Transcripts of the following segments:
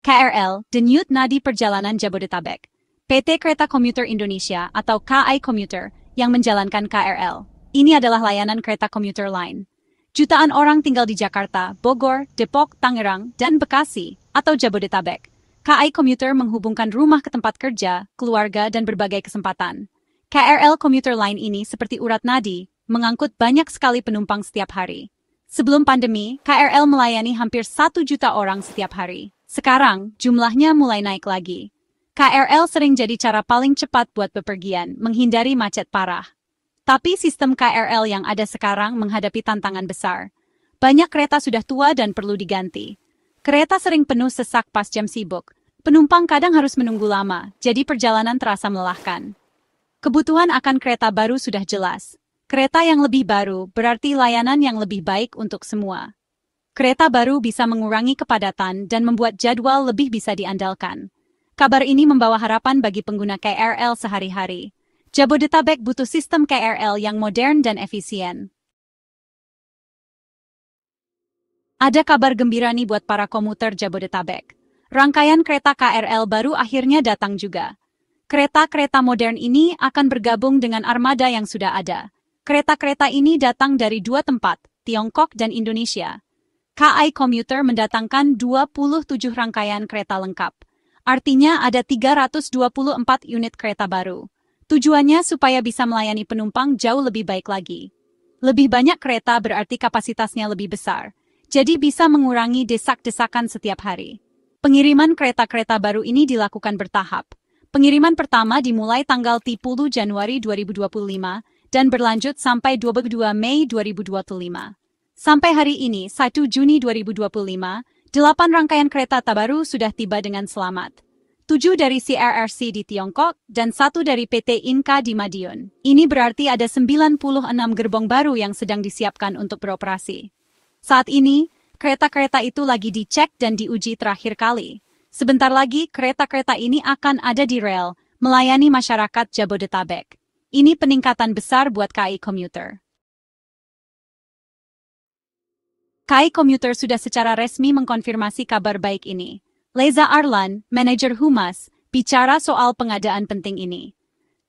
KRL, denyut nadi perjalanan Jabodetabek. PT Kereta Komuter Indonesia atau KAI Komuter yang menjalankan KRL. Ini adalah layanan kereta komuter line. Jutaan orang tinggal di Jakarta, Bogor, Depok, Tangerang, dan Bekasi atau Jabodetabek. KAI Komuter menghubungkan rumah ke tempat kerja, keluarga, dan berbagai kesempatan. KRL Komuter Line ini seperti urat nadi, mengangkut banyak sekali penumpang setiap hari. Sebelum pandemi, KRL melayani hampir 1 juta orang setiap hari. Sekarang, jumlahnya mulai naik lagi. KRL sering jadi cara paling cepat buat bepergian, menghindari macet parah. Tapi sistem KRL yang ada sekarang menghadapi tantangan besar. Banyak kereta sudah tua dan perlu diganti. Kereta sering penuh sesak pas jam sibuk. Penumpang kadang harus menunggu lama, jadi perjalanan terasa melelahkan. Kebutuhan akan kereta baru sudah jelas. Kereta yang lebih baru berarti layanan yang lebih baik untuk semua. Kereta baru bisa mengurangi kepadatan dan membuat jadwal lebih bisa diandalkan. Kabar ini membawa harapan bagi pengguna KRL sehari-hari. Jabodetabek butuh sistem KRL yang modern dan efisien. Ada kabar gembira nih buat para komuter Jabodetabek. Rangkaian kereta KRL baru akhirnya datang juga. Kereta-kereta modern ini akan bergabung dengan armada yang sudah ada. Kereta-kereta ini datang dari 2 tempat, Tiongkok dan Indonesia. KAI Komuter mendatangkan 27 rangkaian kereta lengkap. Artinya ada 324 unit kereta baru. Tujuannya supaya bisa melayani penumpang jauh lebih baik lagi. Lebih banyak kereta berarti kapasitasnya lebih besar. Jadi bisa mengurangi desak-desakan setiap hari. Pengiriman kereta-kereta baru ini dilakukan bertahap. Pengiriman pertama dimulai tanggal 10 Januari 2025 dan berlanjut sampai 22 Mei 2025. Sampai hari ini, 1 Juni 2025, 8 rangkaian kereta terbaru sudah tiba dengan selamat. 7 dari CRRC di Tiongkok dan 1 dari PT Inka di Madiun. Ini berarti ada 96 gerbong baru yang sedang disiapkan untuk beroperasi. Saat ini, kereta-kereta itu lagi dicek dan diuji terakhir kali. Sebentar lagi, kereta-kereta ini akan ada di rel, melayani masyarakat Jabodetabek. Ini peningkatan besar buat KAI Komuter. KAI Komuter sudah secara resmi mengkonfirmasi kabar baik ini. Leza Arlan, manajer Humas, bicara soal pengadaan penting ini.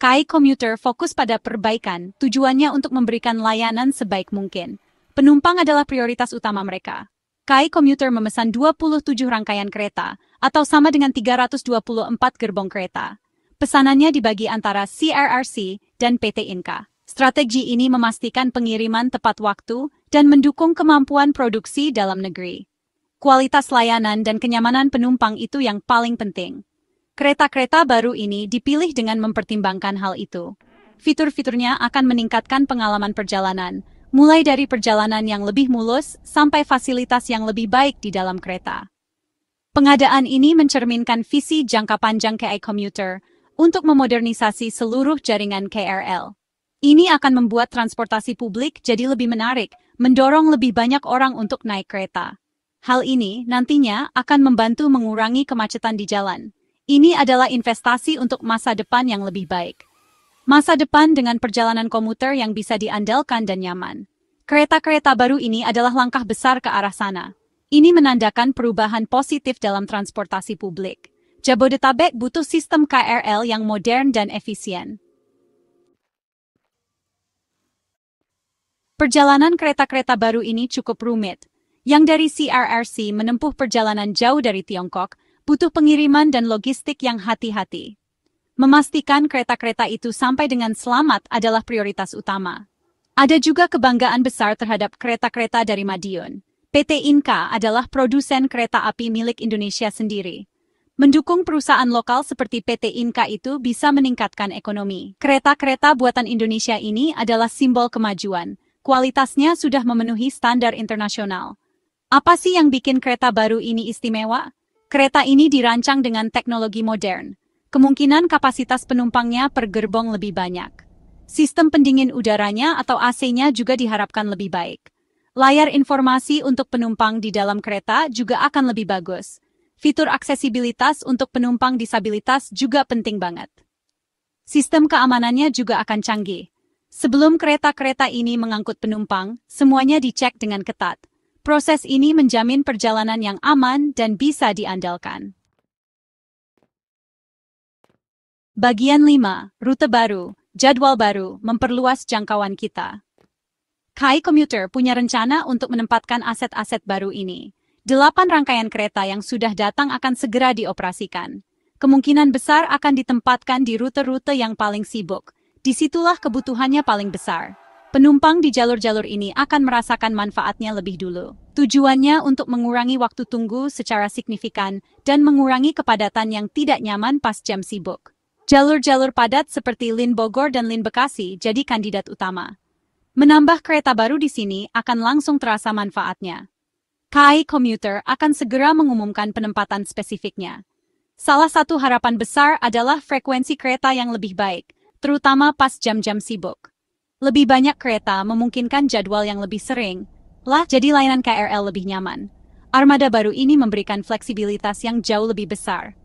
KAI Komuter fokus pada perbaikan, tujuannya untuk memberikan layanan sebaik mungkin. Penumpang adalah prioritas utama mereka. KAI Komuter memesan 27 rangkaian kereta, atau sama dengan 324 gerbong kereta. Pesanannya dibagi antara CRRC dan PT Inka. Strategi ini memastikan pengiriman tepat waktu dan mendukung kemampuan produksi dalam negeri. Kualitas layanan dan kenyamanan penumpang itu yang paling penting. Kereta-kereta baru ini dipilih dengan mempertimbangkan hal itu. Fitur-fiturnya akan meningkatkan pengalaman perjalanan, mulai dari perjalanan yang lebih mulus sampai fasilitas yang lebih baik di dalam kereta. Pengadaan ini mencerminkan visi jangka panjang KAI Komuter untuk memodernisasi seluruh jaringan KRL. Ini akan membuat transportasi publik jadi lebih menarik, mendorong lebih banyak orang untuk naik kereta. Hal ini nantinya akan membantu mengurangi kemacetan di jalan. Ini adalah investasi untuk masa depan yang lebih baik. Masa depan dengan perjalanan komuter yang bisa diandalkan dan nyaman. Kereta-kereta baru ini adalah langkah besar ke arah sana. Ini menandakan perubahan positif dalam transportasi publik. Jabodetabek butuh sistem KRL yang modern dan efisien. Perjalanan kereta-kereta baru ini cukup rumit. Yang dari CRRC menempuh perjalanan jauh dari Tiongkok, butuh pengiriman dan logistik yang hati-hati. Memastikan kereta-kereta itu sampai dengan selamat adalah prioritas utama. Ada juga kebanggaan besar terhadap kereta-kereta dari Madiun. PT Inka adalah produsen kereta api milik Indonesia sendiri. Mendukung perusahaan lokal seperti PT Inka itu bisa meningkatkan ekonomi. Kereta-kereta buatan Indonesia ini adalah simbol kemajuan. Kualitasnya sudah memenuhi standar internasional. Apa sih yang bikin kereta baru ini istimewa? Kereta ini dirancang dengan teknologi modern. Kemungkinan kapasitas penumpangnya per gerbong lebih banyak. Sistem pendingin udaranya atau AC-nya juga diharapkan lebih baik. Layar informasi untuk penumpang di dalam kereta juga akan lebih bagus. Fitur aksesibilitas untuk penumpang disabilitas juga penting banget. Sistem keamanannya juga akan canggih. Sebelum kereta-kereta ini mengangkut penumpang, semuanya dicek dengan ketat. Proses ini menjamin perjalanan yang aman dan bisa diandalkan. Bagian 5, rute baru, jadwal baru, memperluas jangkauan kita. KAI Komuter punya rencana untuk menempatkan aset-aset baru ini. 8 rangkaian kereta yang sudah datang akan segera dioperasikan. Kemungkinan besar akan ditempatkan di rute-rute yang paling sibuk. Disitulah kebutuhannya paling besar. Penumpang di jalur-jalur ini akan merasakan manfaatnya lebih dulu. Tujuannya untuk mengurangi waktu tunggu secara signifikan dan mengurangi kepadatan yang tidak nyaman pas jam sibuk. Jalur-jalur padat seperti Lin Bogor dan Lin Bekasi jadi kandidat utama. Menambah kereta baru di sini akan langsung terasa manfaatnya. KAI Komuter akan segera mengumumkan penempatan spesifiknya. Salah satu harapan besar adalah frekuensi kereta yang lebih baik, terutama pas jam-jam sibuk. Lebih banyak kereta memungkinkan jadwal yang lebih sering, jadi layanan KRL lebih nyaman. Armada baru ini memberikan fleksibilitas yang jauh lebih besar.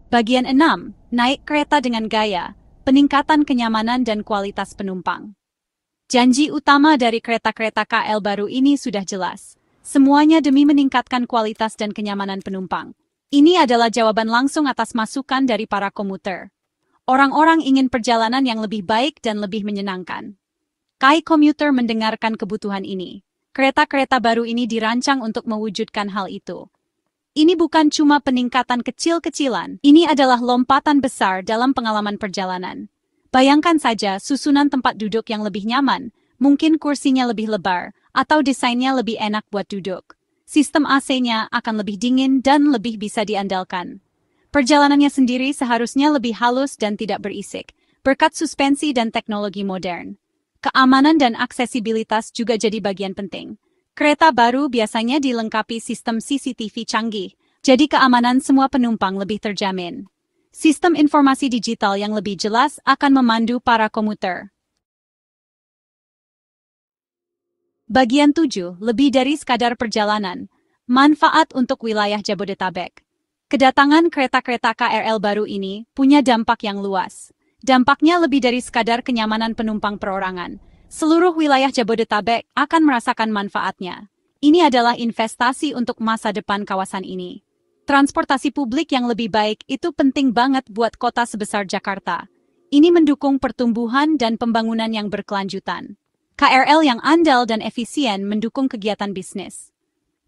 Bagian 6, naik kereta dengan gaya, peningkatan kenyamanan dan kualitas penumpang. Janji utama dari kereta-kereta KL baru ini sudah jelas. Semuanya demi meningkatkan kualitas dan kenyamanan penumpang. Ini adalah jawaban langsung atas masukan dari para komuter. Orang-orang ingin perjalanan yang lebih baik dan lebih menyenangkan. KAI Komuter mendengarkan kebutuhan ini. Kereta-kereta baru ini dirancang untuk mewujudkan hal itu. Ini bukan cuma peningkatan kecil-kecilan, ini adalah lompatan besar dalam pengalaman perjalanan. Bayangkan saja susunan tempat duduk yang lebih nyaman, mungkin kursinya lebih lebar, atau desainnya lebih enak buat duduk. Sistem AC-nya akan lebih dingin dan lebih bisa diandalkan. Perjalanannya sendiri seharusnya lebih halus dan tidak berisik, berkat suspensi dan teknologi modern. Keamanan dan aksesibilitas juga jadi bagian penting. Kereta baru biasanya dilengkapi sistem CCTV canggih, jadi keamanan semua penumpang lebih terjamin. Sistem informasi digital yang lebih jelas akan memandu para komuter. Bagian 7, lebih dari sekadar perjalanan. Manfaat untuk wilayah Jabodetabek. Kedatangan kereta-kereta KRL baru ini punya dampak yang luas. Dampaknya lebih dari sekadar kenyamanan penumpang perorangan. Seluruh wilayah Jabodetabek akan merasakan manfaatnya. Ini adalah investasi untuk masa depan kawasan ini. Transportasi publik yang lebih baik itu penting banget buat kota sebesar Jakarta. Ini mendukung pertumbuhan dan pembangunan yang berkelanjutan. KRL yang andal dan efisien mendukung kegiatan bisnis.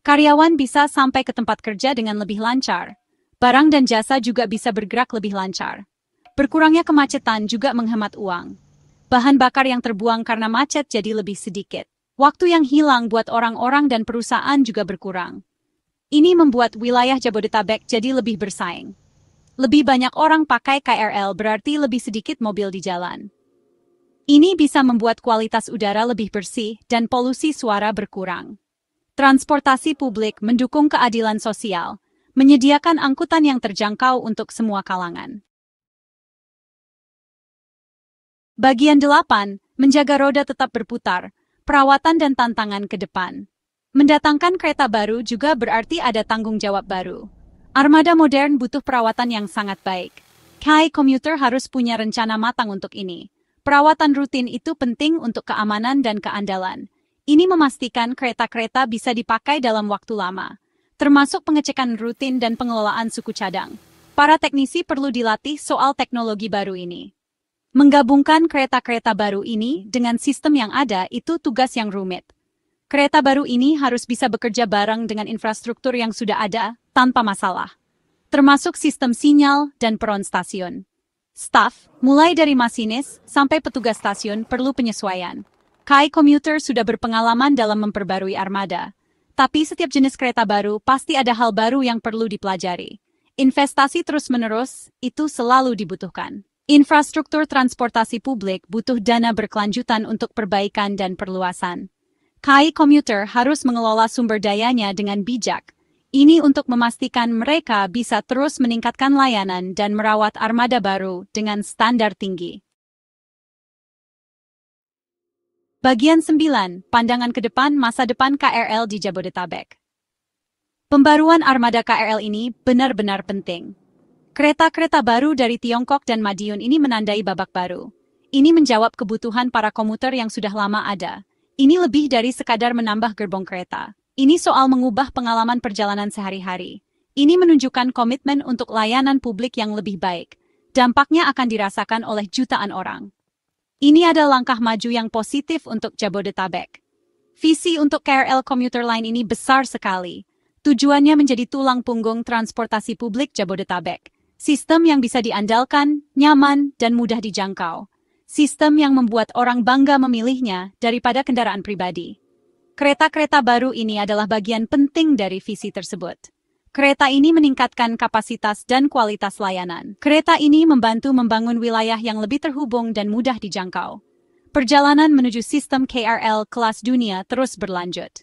Karyawan bisa sampai ke tempat kerja dengan lebih lancar. Barang dan jasa juga bisa bergerak lebih lancar. Berkurangnya kemacetan juga menghemat uang. Bahan bakar yang terbuang karena macet jadi lebih sedikit. Waktu yang hilang buat orang-orang dan perusahaan juga berkurang. Ini membuat wilayah Jabodetabek jadi lebih bersaing. Lebih banyak orang pakai KRL berarti lebih sedikit mobil di jalan. Ini bisa membuat kualitas udara lebih bersih dan polusi suara berkurang. Transportasi publik mendukung keadilan sosial, menyediakan angkutan yang terjangkau untuk semua kalangan. Bagian 8, menjaga roda tetap berputar, perawatan dan tantangan ke depan. Mendatangkan kereta baru juga berarti ada tanggung jawab baru. Armada modern butuh perawatan yang sangat baik. KAI Komuter harus punya rencana matang untuk ini. Perawatan rutin itu penting untuk keamanan dan keandalan. Ini memastikan kereta-kereta bisa dipakai dalam waktu lama, termasuk pengecekan rutin dan pengelolaan suku cadang. Para teknisi perlu dilatih soal teknologi baru ini. Menggabungkan kereta-kereta baru ini dengan sistem yang ada itu tugas yang rumit. Kereta baru ini harus bisa bekerja bareng dengan infrastruktur yang sudah ada tanpa masalah, termasuk sistem sinyal dan peron stasiun. Staf, mulai dari masinis sampai petugas stasiun perlu penyesuaian. KAI Komuter sudah berpengalaman dalam memperbarui armada. Tapi setiap jenis kereta baru pasti ada hal baru yang perlu dipelajari. Investasi terus-menerus itu selalu dibutuhkan. Infrastruktur transportasi publik butuh dana berkelanjutan untuk perbaikan dan perluasan. KAI Komuter harus mengelola sumber dayanya dengan bijak. Ini untuk memastikan mereka bisa terus meningkatkan layanan dan merawat armada baru dengan standar tinggi. Bagian 9, pandangan ke depan masa depan KRL di Jabodetabek. Pembaruan armada KRL ini benar-benar penting. Kereta-kereta baru dari Tiongkok dan Madiun ini menandai babak baru. Ini menjawab kebutuhan para komuter yang sudah lama ada. Ini lebih dari sekadar menambah gerbong kereta. Ini soal mengubah pengalaman perjalanan sehari-hari. Ini menunjukkan komitmen untuk layanan publik yang lebih baik. Dampaknya akan dirasakan oleh jutaan orang. Ini adalah langkah maju yang positif untuk Jabodetabek. Visi untuk KRL Commuter Line ini besar sekali. Tujuannya menjadi tulang punggung transportasi publik Jabodetabek. Sistem yang bisa diandalkan, nyaman, dan mudah dijangkau. Sistem yang membuat orang bangga memilihnya daripada kendaraan pribadi. Kereta-kereta baru ini adalah bagian penting dari visi tersebut. Kereta ini meningkatkan kapasitas dan kualitas layanan. Kereta ini membantu membangun wilayah yang lebih terhubung dan mudah dijangkau. Perjalanan menuju sistem KRL kelas dunia terus berlanjut.